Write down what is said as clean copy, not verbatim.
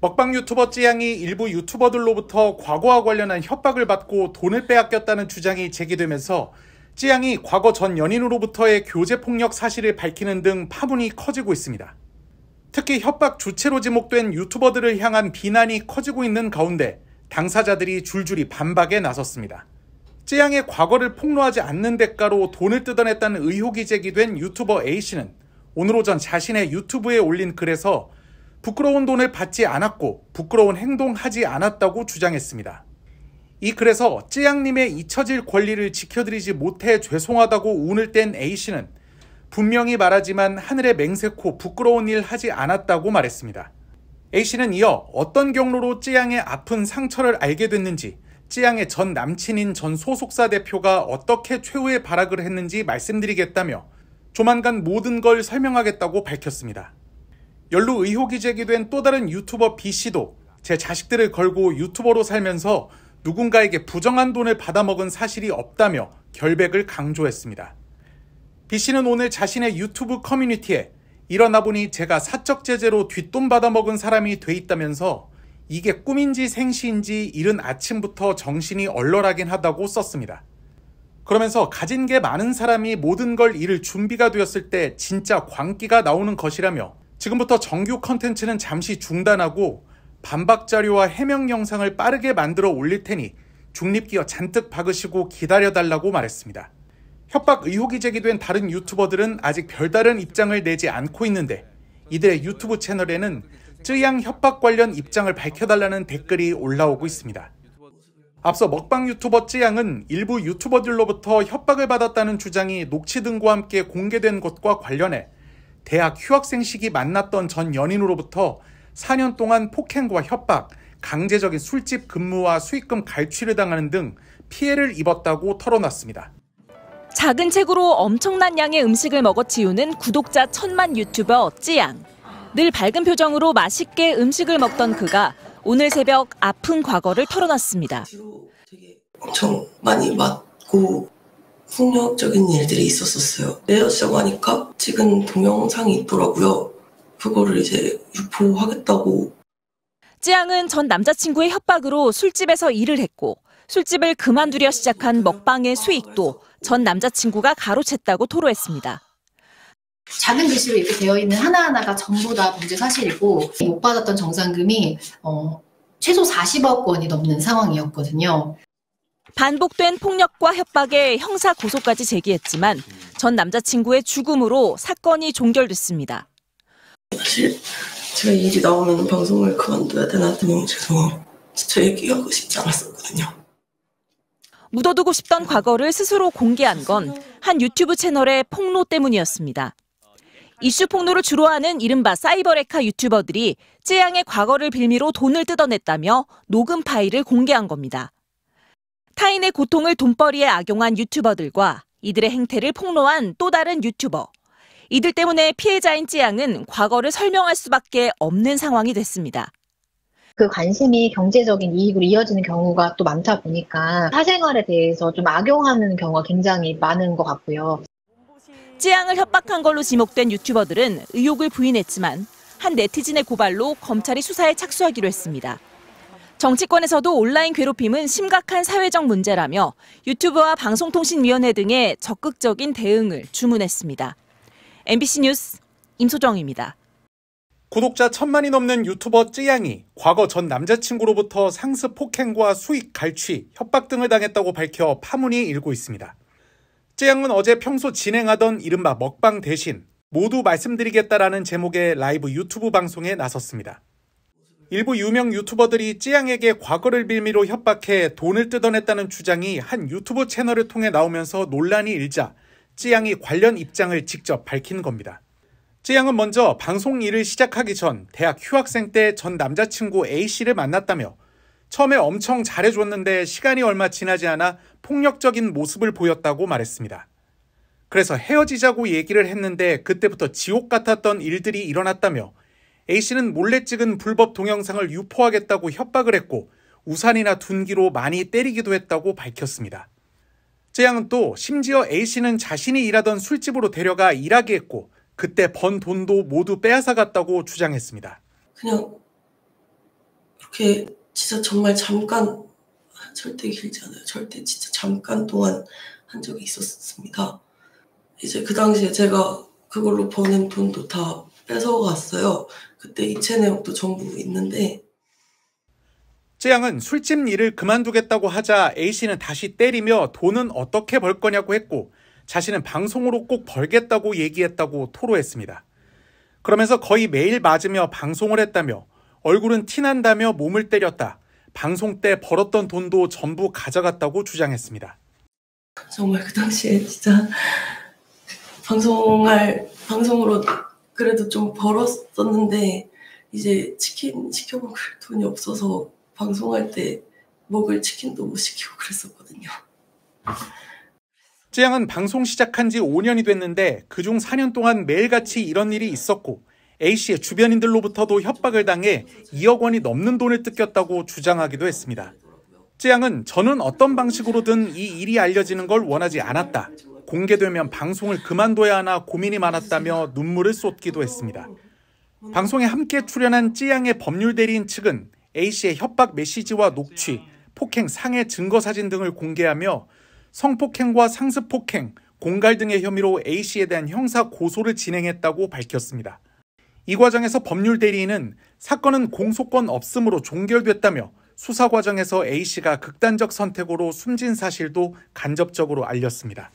먹방 유튜버 쯔양이 일부 유튜버들로부터 과거와 관련한 협박을 받고 돈을 빼앗겼다는 주장이 제기되면서 쯔양이 과거 전 연인으로부터의 교제폭력 사실을 밝히는 등 파문이 커지고 있습니다. 특히 협박 주체로 지목된 유튜버들을 향한 비난이 커지고 있는 가운데 당사자들이 줄줄이 반박에 나섰습니다. 쯔양의 과거를 폭로하지 않는 대가로 돈을 뜯어냈다는 의혹이 제기된 유튜버 A씨는 오늘 오전 자신의 유튜브에 올린 글에서 부끄러운 돈을 받지 않았고 부끄러운 행동하지 않았다고 주장했습니다. 이 글에서 쯔양님의 잊혀질 권리를 지켜드리지 못해 죄송하다고 운을 뗀 A씨는 분명히 말하지만 하늘에 맹세코 부끄러운 일 하지 않았다고 말했습니다. A씨는 이어 어떤 경로로 쯔양의 아픈 상처를 알게 됐는지, 쯔양의 전 남친인 전 소속사 대표가 어떻게 최후의 발악을 했는지 말씀드리겠다며 조만간 모든 걸 설명하겠다고 밝혔습니다. 연루 의혹이 제기된 또 다른 유튜버 B씨도 제 자식들을 걸고 유튜버로 살면서 누군가에게 부정한 돈을 받아먹은 사실이 없다며 결백을 강조했습니다. B씨는 오늘 자신의 유튜브 커뮤니티에 일어나 보니 제가 사적 제재로 뒷돈 받아먹은 사람이 돼 있다면서 이게 꿈인지 생시인지 이른 아침부터 정신이 얼얼하긴 하다고 썼습니다. 그러면서 가진 게 많은 사람이 모든 걸 잃을 준비가 되었을 때 진짜 광기가 나오는 것이라며 지금부터 정규 컨텐츠는 잠시 중단하고 반박 자료와 해명 영상을 빠르게 만들어 올릴 테니 중립기어 잔뜩 박으시고 기다려달라고 말했습니다. 협박 의혹이 제기된 다른 유튜버들은 아직 별다른 입장을 내지 않고 있는데 이들의 유튜브 채널에는 쯔양 협박 관련 입장을 밝혀달라는 댓글이 올라오고 있습니다. 앞서 먹방 유튜버 쯔양은 일부 유튜버들로부터 협박을 받았다는 주장이 녹취 등과 함께 공개된 것과 관련해 대학 휴학생 시기 만났던 전 연인으로부터 4년 동안 폭행과 협박, 강제적인 술집 근무와 수익금 갈취를 당하는 등 피해를 입었다고 털어놨습니다. 작은 책으로 엄청난 양의 음식을 먹어치우는 구독자 1000만 유튜버 쯔양. 늘 밝은 표정으로 맛있게 음식을 먹던 그가 오늘 새벽 아픈 과거를 털어놨습니다. 엄청 많이 맞고 폭력적인 일들이 있었어요. 헤어지자고 하니까 찍은 동영상이 있더라고요. 그거를 이제 유포하겠다고. 쯔양은 전 남자친구의 협박으로 술집에서 일을 했고 술집을 그만두려 시작한 먹방의 수익도 전 남자친구가 가로챘다고 토로했습니다. 작은 글씨로 이렇게 되어 있는 하나하나가 전부 다 범죄 사실이고 못 받았던 정산금이 최소 40억 원이 넘는 상황이었거든요. 반복된 폭력과 협박에 형사 고소까지 제기했지만 전 남자친구의 죽음으로 사건이 종결됐습니다. 사실 제가 이 일이 나오면 방송을 그만둬야 되나 너무 죄송하고 저 얘기하고 싶지 않았었거든요. 묻어두고 싶던 과거를 스스로 공개한 건 한 유튜브 채널의 폭로 때문이었습니다. 이슈 폭로를 주로 하는 이른바 사이버레카 유튜버들이 쯔양의 과거를 빌미로 돈을 뜯어냈다며 녹음 파일을 공개한 겁니다. 타인의 고통을 돈벌이에 악용한 유튜버들과 이들의 행태를 폭로한 또 다른 유튜버. 이들 때문에 피해자인 쯔양은 과거를 설명할 수밖에 없는 상황이 됐습니다. 그 관심이 경제적인 이익으로 이어지는 경우가 또 많다 보니까 사생활에 대해서 좀 악용하는 경우가 굉장히 많은 것 같고요. 쯔양을 협박한 걸로 지목된 유튜버들은 의혹을 부인했지만 한 네티즌의 고발로 검찰이 수사에 착수하기로 했습니다. 정치권에서도 온라인 괴롭힘은 심각한 사회적 문제라며 유튜브와 방송통신위원회 등의 적극적인 대응을 주문했습니다. MBC 뉴스 임소정입니다. 구독자 1000만이 넘는 유튜버 쯔양이 과거 전 남자친구로부터 상습 폭행과 수익 갈취, 협박 등을 당했다고 밝혀 파문이 일고 있습니다. 쯔양은 어제 평소 진행하던 이른바 먹방 대신 모두 말씀드리겠다라는 제목의 라이브 유튜브 방송에 나섰습니다. 일부 유명 유튜버들이 쯔양에게 과거를 빌미로 협박해 돈을 뜯어냈다는 주장이 한 유튜브 채널을 통해 나오면서 논란이 일자 쯔양이 관련 입장을 직접 밝힌 겁니다. 쯔양은 먼저 방송 일을 시작하기 전 대학 휴학생 때 전 남자친구 A씨를 만났다며 처음에 엄청 잘해줬는데 시간이 얼마 지나지 않아 폭력적인 모습을 보였다고 말했습니다. 그래서 헤어지자고 얘기를 했는데 그때부터 지옥 같았던 일들이 일어났다며 A씨는 몰래 찍은 불법 동영상을 유포하겠다고 협박을 했고 우산이나 둔기로 많이 때리기도 했다고 밝혔습니다. 쯔양은 또 심지어 A씨는 자신이 일하던 술집으로 데려가 일하게 했고 그때 번 돈도 모두 빼앗아갔다고 주장했습니다. 그냥 그게 진짜 정말 잠깐, 절대 길지 않아요. 절대 진짜 잠깐 동안 한 적이 있었습니다. 이제 그 당시에 제가 그걸로 버는 돈도 다 뺏어갔어요. 그때 이체 내역도 전부 있는데. 쯔양은 술집 일을 그만두겠다고 하자 A씨는 다시 때리며 돈은 어떻게 벌 거냐고 했고 자신은 방송으로 꼭 벌겠다고 얘기했다고 토로했습니다. 그러면서 거의 매일 맞으며 방송을 했다며 얼굴은 티난다며 몸을 때렸다. 방송 때 벌었던 돈도 전부 가져갔다고 주장했습니다. 정말 그 당시에 진짜 방송으로 그래도 좀 벌었었는데 이제 치킨 시켜 먹을 돈이 없어서 방송할 때 먹을 치킨도 못 시키고 그랬었거든요. 쯔양은 방송 시작한 지 5년이 됐는데 그중 4년 동안 매일같이 이런 일이 있었고 A씨의 주변인들로부터도 협박을 당해 2억 원이 넘는 돈을 뜯겼다고 주장하기도 했습니다. 쯔양은 저는 어떤 방식으로든 이 일이 알려지는 걸 원하지 않았다. 공개되면 방송을 그만둬야 하나 고민이 많았다며 눈물을 쏟기도 했습니다. 방송에 함께 출연한 쯔양의 법률 대리인 측은 A씨의 협박 메시지와 녹취, 폭행 상해 증거 사진 등을 공개하며 성폭행과 상습폭행, 공갈 등의 혐의로 A씨에 대한 형사 고소를 진행했다고 밝혔습니다. 이 과정에서 법률 대리인은 사건은 공소권 없음으로 종결됐다며 수사 과정에서 A씨가 극단적 선택으로 숨진 사실도 간접적으로 알렸습니다.